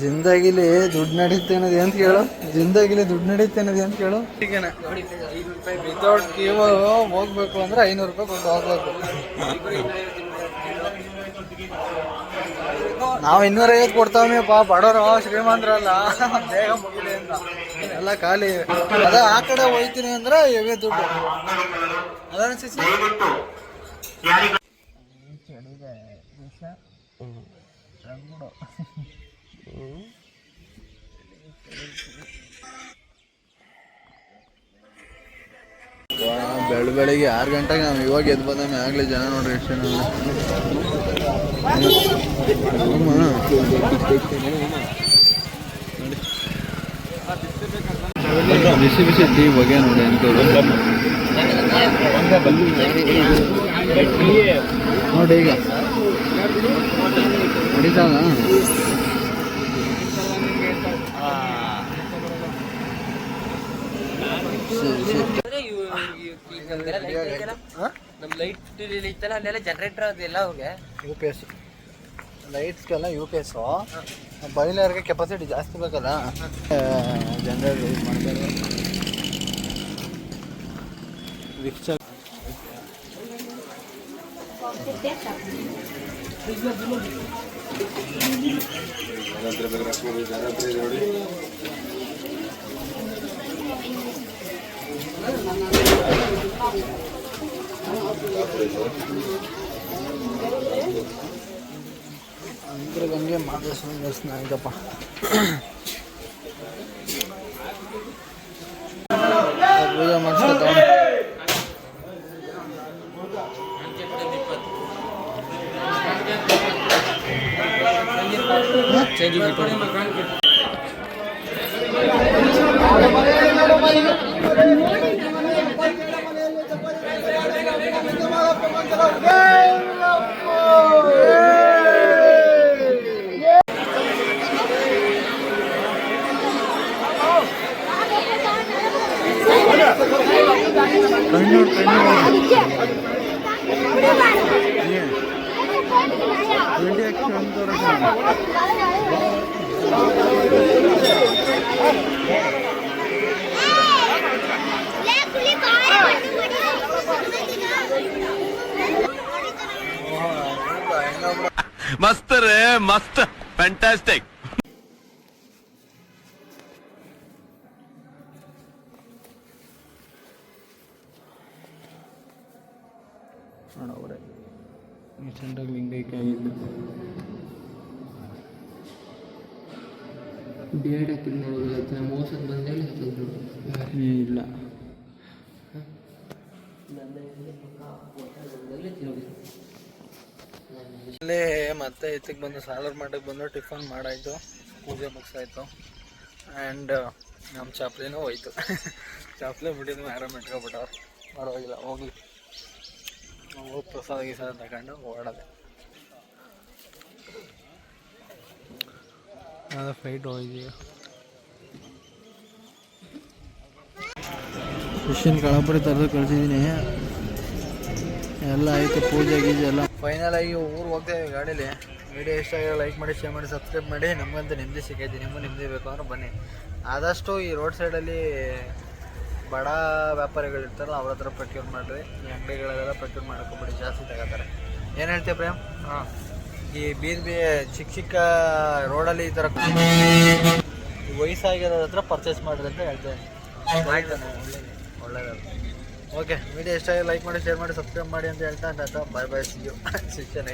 ಜಿಂದಾಗಿಲಿ ದುಡ್ಡು ನಡೀತೆ ಅನ್ನೋದು ಅಂತ ಕೇಳು. ಜಿಂದಾಗಿಲಿ ದುಡ್ಡು ನಡೀತೆ ಅನ್ನೋದು ಅಂತ ಕೇಳು. ಈಗೇನೆ ವಿತೌಟ್ ಕ್ಯೂ ಹೋಗ್ಬೇಕು ಅಂದ್ರೆ 500 ರೂಪಾಯಿ ಕೊಟ್ಟು ಹೋಗ್ಬೇಕು. ನಾವು 250 ಕೊಡ್ತಾವಪ್ಪ, ಬಡವರು ಶ್ರೀಮಂತರಲ್ಲ, ಬೇಗ ಮುಗಿಲಿ ಅಂತ ಎಲ್ಲ ಖಾಲಿ. ಅದ ಆ ಕಡೆ ಹೋಯ್ತೀನಿ ಅಂದ್ರೆ ಹೆವಿ ದುಡ್ಡು ಅದನ್ಸಿಸಿ ಬೆಳಿಗ್ಗೆ 6 ಗಂಟೆಗೆ ನಾವು ಇವಾಗ ಎದ್ದು ಬಂದ ಆಗ್ಲಿ ಜನ ನೋಡ್ರಿ ಎಷ್ಟು ಬಿಸಿ ಬಿಸಿ ಟೀ ಬಗ್ಗೆ ನೋಡಿ ಅನ್ಕೋರು ನೋಡಿ ಈಗ ನಡೀತಾಗ ಜನರೇಟರ್ ಅದೆಲ್ಲ ಅವ್ರಿಗೆ UPS ಲೈಟ್ಸ್ಗೆಲ್ಲ UPS ಬಾಯ್ಲರ್ಗೆ ಕೆಪಾಸಿಟಿ ಜಾಸ್ತಿ ಬೇಕಲ್ಲ, ಜನರೇಟರ್ ಯೂಸ್ ಮಾಡ್ತಾರೆ. ರಿಕ್ಷಾ ಅಂದ್ರೆ ಗಂಗೆ ಮಾದೇಶ್ವರ ದರ್ಶನ ಆಯ್ತಪ್ಪ. ಪೂಜೆ ಮಾಡಿಸ್ಕೊತಾವ मस्त रे मस्त फैंटास्टिक. ನೋಡವ್ರೆ ರೀಸೆಂಟಾಗಿ ಲಿಂಗೈಕ್ಯ ಆಗಿದ್ದು ಬೇಡ ನೋಡೋದಿಲ್ಲ, ಮೋಸಕ್ಕೆ ಬಂದೇಳಿ ಇಲ್ಲ. ಅಲ್ಲೇ ಮತ್ತೆ ಇತ್ತಿಗೆ ಬಂದು ಸಾಲೂರು ಮಠಕ್ಕೆ ಬಂದು ಟಿಫನ್ ಮಾಡಾಯಿತು, ಪೂಜೆ ಮುಗಿಸಾಯ್ತು. ಆ್ಯಂಡ್ ನಮ್ಮ ಚಾಪ್ಲಿನೂ ಹೋಯ್ತು. ಚಾಪ್ಲಿ ಬಿಟ್ಟಿದ್ದು ಆರಾಮ ಇಟ್ಕೊಬಿಟ್ಟವ್ರು, ಪರವಾಗಿಲ್ಲ ಹೋಗ್ಲಿ. ಹೋಗಿ ಪ್ರಸಾದ ಗೀಸಾದ ತಗೊಂಡು ಓಡೋದೆ. ಅದು ಫ್ಲೈಟ್ ಹೋಗಿದ್ದೀವಿ. ಫಿಶಿನ ಕಳಪುರಿ ತರದು ಕಳಿಸಿದ್ದೀನಿ, ಎಲ್ಲ ಆಯಿತು. ಪೂಜೆ ಗೀಜೆ ಎಲ್ಲ ಫೈನಲ್ ಆಗಿ ಊರು ಹೋಗ್ತಾಯಿದ್ದೀವಿ ಗಾಡೀಲಿ. ವಿಡಿಯೋ ಇಷ್ಟ ಆಗಿರೋ ಲೈಕ್ ಮಾಡಿ, ಶೇರ್ ಮಾಡಿ, ಸಬ್ಸ್ಕ್ರೈಬ್ ಮಾಡಿ. ನಮಗಂತೂ ನೆಮ್ಮದಿ ಸಿಕ್ಕೈತಿ, ನಿಮಗೂ ನೆಮ್ಮದಿ ಬೇಕು ಅಂದ್ರೆ ಬನ್ನಿ. ಆದಷ್ಟು ಈ ರೋಡ್ ಸೈಡಲ್ಲಿ ಬಡ ವ್ಯಾಪಾರಿಗಳಿರ್ತಾರಲ್ಲ ಅವ್ರ ಹತ್ರ ಪ್ರೊಕ್ಯೂರ್ ಮಾಡಿರಿ. ಈ ಅಂಗಡಿಗಳೆಲ್ಲ ಪ್ರೊಕ್ಯೂರ್ ಮಾಡ್ಕೊಬೇಡಿ, ಜಾಸ್ತಿ ತಗೋತಾರೆ. ಏನು ಹೇಳ್ತೀಯ ಪ್ರೇಮ್? ಈ ಚಿಕ್ಕ ಚಿಕ್ಕ ರೋಡಲ್ಲಿ ಈ ಥರ ವಯಸ್ಸಾಗಿರೋದ್ರ ಹತ್ರ ಪರ್ಚೇಸ್ ಮಾಡಿರಿ ಅಂತ ಹೇಳ್ತೇನೆ. ಒಳ್ಳೆಯದು. ಓಕೆ, ವಿಡಿಯೋ ಇಷ್ಟ ಆಗಿ ಲೈಕ್ ಮಾಡಿ, ಶೇರ್ ಮಾಡಿ, ಸಬ್ಸ್ಕ್ರೈಬ್ ಮಾಡಿ ಅಂತ ಹೇಳ್ತಾ ಬಾಯ್ ಬಾಯ್. C you. ಶಿಕ್ಷಣ